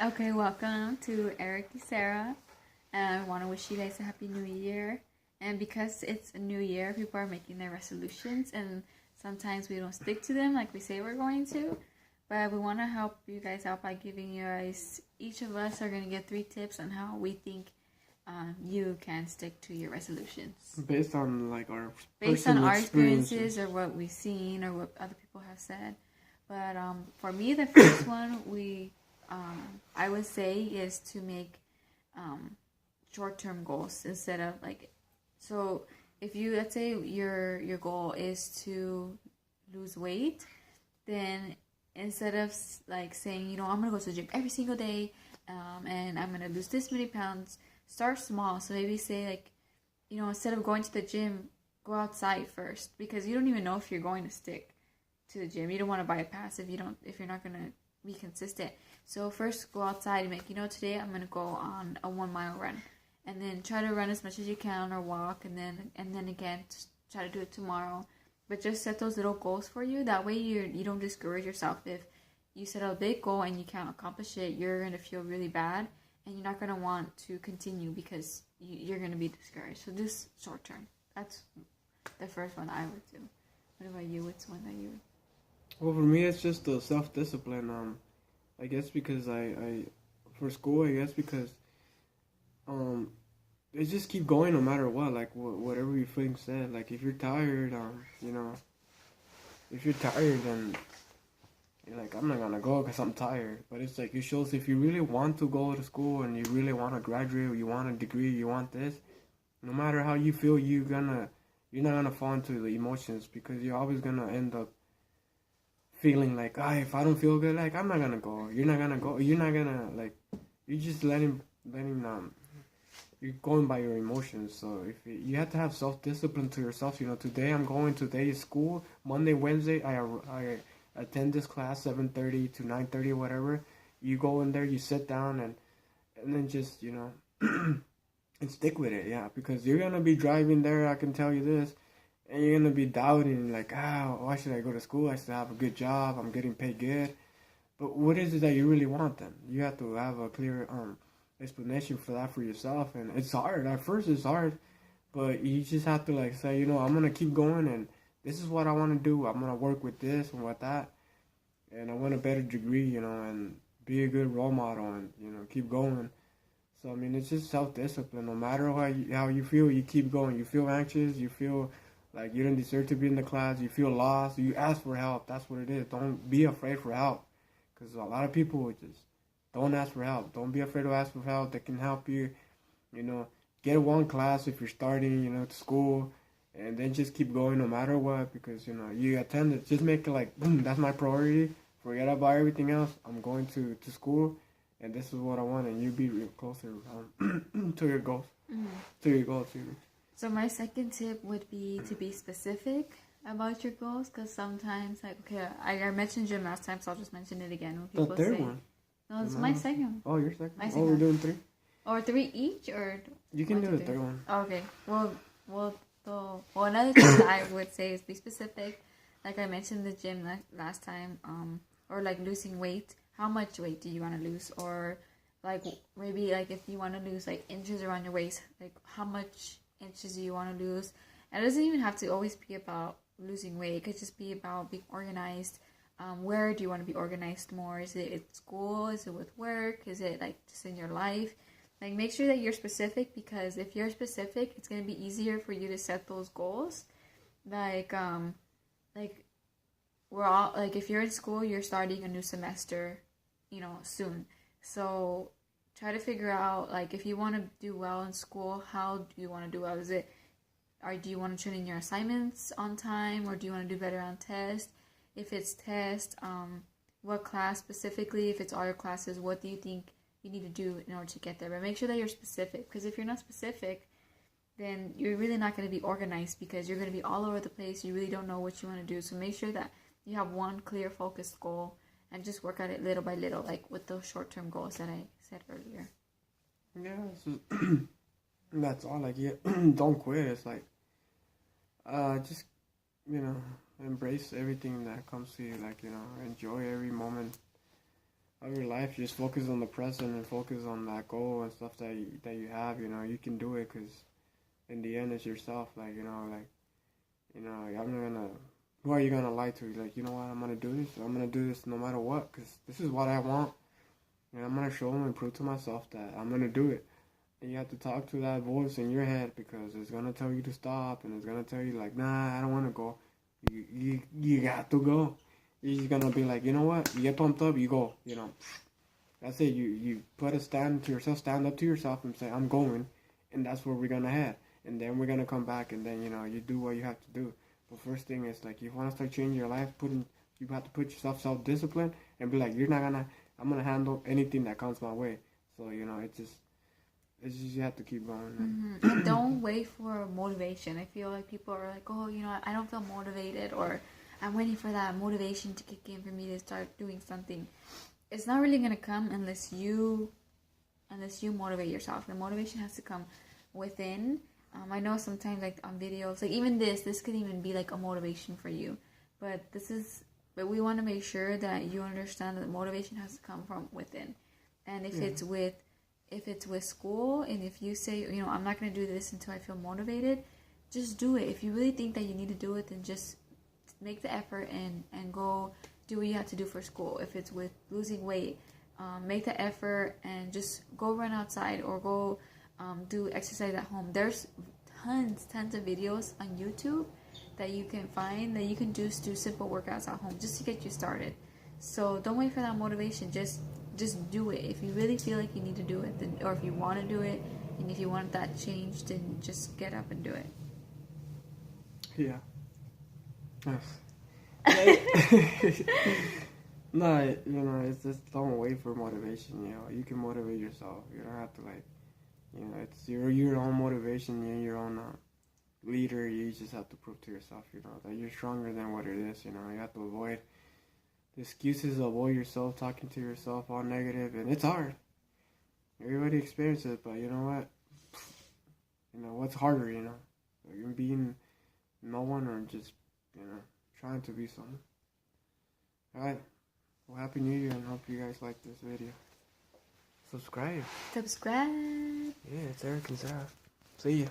Okay, welcome to Eric&Sarita. And I want to wish you guys a happy new year. And because it's a new year, people are making their resolutions, and sometimes we don't stick to them like we say we're going to. But we want to help you guys out by giving you guys, each of us are going to get 3 tips on how we think you can stick to your resolutions. Based on like our experiences or what we've seen or what other people have said. But for me, the first one I would say is to make short-term goals instead of so if you, let's say your goal is to lose weight, then instead of saying, I'm gonna go to the gym every single day and I'm gonna lose this many pounds, start small. So maybe say instead of going to the gym, go outside first, because you don't even know if you're going to stick to the gym. You don't want to buy a pass if you're not gonna be consistent. So first go outside and make, today I'm gonna go on a 1 mile run, and then try to run as much as you can or walk, and then again try to do it tomorrow. But just set those little goals for you. That way you don't discourage yourself. If you set a big goal and you can't accomplish it, you're gonna feel really bad, and you're not gonna want to continue because you're gonna be discouraged. So just short term. That's the first one I would do. What about you? What's one that you would? Well, for me, it's just the self-discipline. I guess because I for school, I guess because they just keep going no matter what. Like whatever you think said. Like if you're tired, if you're tired, then you're like, I'm not gonna go because I'm tired. But it's like, it shows if you really want to go to school and you really want to graduate, you want a degree, you want this. No matter how you feel, you're not gonna fall into the emotions, because you're always gonna end up feeling like, if I don't feel good, like, I'm not gonna go. You're not gonna go. You're not gonna, you're just letting you're going by your emotions. So if you have to have self-discipline to yourself. Today is school. Monday, Wednesday, I attend this class 7:30 to 9:30, whatever. You go in there, you sit down, and then just, and stick with it, yeah, because you're gonna be driving there, I can tell you this. And you're going to be doubting, like, why should I go to school? I should have a good job. I'm getting paid good. But what is it that you really want then? You have to have a clear explanation for that for yourself. And it's hard. At first it's hard. But you just have to, say, I'm going to keep going. And this is what I want to do. I'm going to work with this and with that. And I want a better degree, and be a good role model and, keep going. So, it's just self-discipline. No matter how you feel, you keep going. You feel anxious. You feel like you don't deserve to be in the class, you feel lost, you ask for help. That's what it is. Don't be afraid for help, because a lot of people just don't ask for help. Don't be afraid to ask for help. They can help you, get one class if you're starting, to school, and then just keep going no matter what, because, you attend it. Just make it like, boom, that's my priority. Forget about everything else. I'm going to school, and this is what I want, and you be real closer to your goals, to your goals. So my second tip would be to be specific about your goals, because sometimes, I mentioned gym last time, so I'll just mention it again. When people the third one. No, it's my second. Oh, your second? My second. We're doing 3? Or 3 each, or? You can do the third one. Okay. Well, another thing that I would say is be specific. Like I mentioned the gym last time, or losing weight. How much weight do you want to lose? Or maybe if you want to lose inches around your waist, how much inches do you want to lose? And it doesn't even have to always be about losing weight. It could just be about being organized. Where do you want to be organized more? Is it at school? Is it with work? Is it just in your life? Make sure that you're specific, because if you're specific, it's going to be easier for you to set those goals. We're all if you're in school, you're starting a new semester, soon. So try to figure out, if you want to do well in school, how do you want to do well? Do you want to turn in your assignments on time, or do you want to do better on test? If it's test, what class specifically? If it's all your classes, what do you think you need to do in order to get there? But make sure that you're specific, because if you're not specific, then you're really not going to be organized, because you're going to be all over the place. You really don't know what you want to do. So make sure that you have one clear, focused goal, and just work at it little by little, with those short-term goals that I said earlier. Yeah, so that's all. Don't quit. It's just, embrace everything that comes to you. Enjoy every moment of throughout your life, just focus on the present and focus on that goal and stuff that you have. You know, you can do it because in the end, it's yourself. Like, you know, I'm not gonna. Who are you gonna lie to? Like, you know what? I'm gonna do this. I'm gonna do this no matter what because this is what I want. And I'm gonna show them and prove to myself that I'm gonna do it. And you have to talk to that voice in your head because it's gonna tell you to stop and it's gonna tell you like, nah, I don't wanna go. You got to go. You're just gonna be like, you know what? You get pumped up, you go. You know, that's it. You put a stand to yourself, stand up to yourself, and say, I'm going, and that's where we're gonna head. And then we're gonna come back, and then you know you do what you have to do. But first thing is like, if you wanna start changing your life, you have to put yourself self-discipline and be like, I'm gonna handle anything that comes my way. So you know, it's just you have to keep going. And don't wait for motivation. I feel like people are like, oh, you know, I don't feel motivated, or I'm waiting for that motivation to kick in for me to start doing something. It's not really gonna come unless you motivate yourself. The motivation has to come within. I know sometimes like on videos, like even this could even be like a motivation for you. But we want to make sure that you understand that motivation has to come from within. And if it's with school, and if you say, you know, I'm not going to do this until I feel motivated, just do it. If you really think that you need to do it, then just make the effort and go do what you have to do for school. If it's with losing weight, make the effort and just go run outside or go do exercise at home. There's tons of videos on YouTube that you can find that you can just do simple workouts at home just to get you started. So don't wait for that motivation. Just do it. If you really feel like you need to do it, then, or if you want to do it, and if you want that change, then just get up and do it. Yeah. Yes. No, you know, it's just don't wait for motivation. You know, you can motivate yourself. You don't have to like, you know, it's your own motivation. You're your own leader. You just have to prove to yourself, you know, that you're stronger than what it is. You know, you have to avoid the excuses, avoid yourself talking to yourself all negative, and it's hard. Everybody experiences it, but you know what? You know what's harder, you know, like being no one or just, you know, trying to be someone. All right. Well, Happy New Year, and hope you guys like this video. Subscribe. Subscribe. Yeah, it's Eric and Sarah. See ya.